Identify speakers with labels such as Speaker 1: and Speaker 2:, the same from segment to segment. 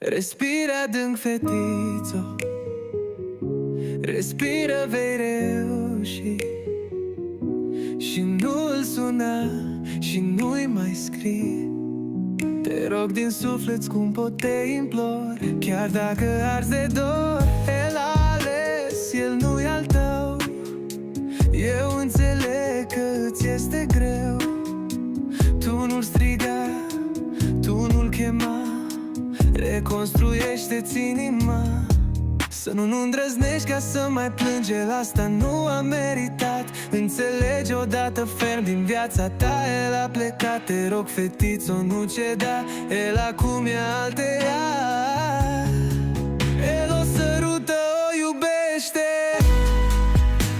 Speaker 1: Respiră adânc, fetițo, respiră, vei reuși. Și nu-l suna și nu-i mai scrii. Te rog din suflet, scumpă, te implor. Chiar dacă arzi de dor, el a ales, el nu-i al tău. Eu înțeleg că îți este greu. Tu nu-l striga, tu nu-l chema, reconstruiește-ți inima. Să nu îndrăznești ca să mai plângi, el asta nu a meritat. Înțelege odată ferm din viața ta, el a plecat. Te rog, fetițo, nu ceda, el acum e alteia. El o sărută, o iubește,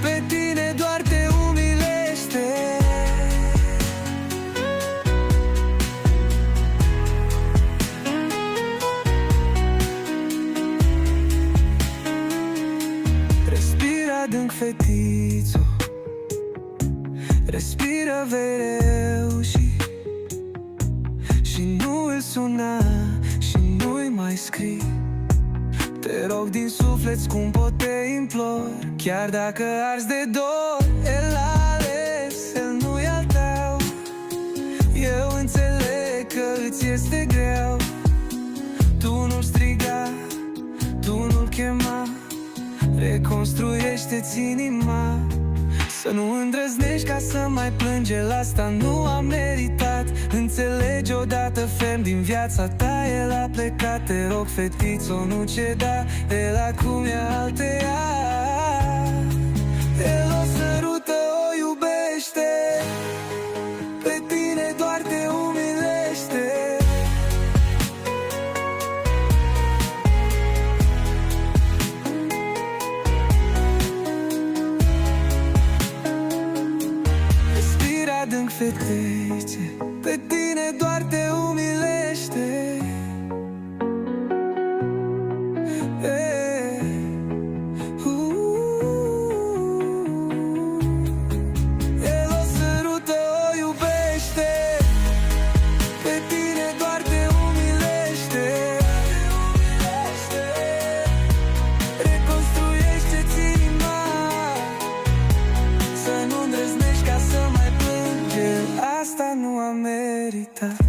Speaker 1: pe tine doar te umilește. Respira adânc, fetițo, respiră, vei reuși. Și nu îl suna și nu-i mai scrii. Te rog din suflet, scumpă, te implor. Chiar dacă arzi de dor, el a ales, el nu-i al tău. Eu înțeleg că îți este greu. Tu nu striga, tu nu-l chema, reconstruiește-ți inima. Să nu îndrăznești ca să mai plângi, el asta nu a meritat. Înțelege odată ferm din viața ta, el a plecat. Te rog, fetițo, nu ceda, el acum e alteia. El o sărută, o iubește, pe tine doar te umilește. Adânc, fetițe, pe tine doar te umilește. El o sărută, o iubește, pe tine doar te umilește. Reconstruiește-ți inima. Să nu îndrăznești ca să mai plângi, asta nu a meritat.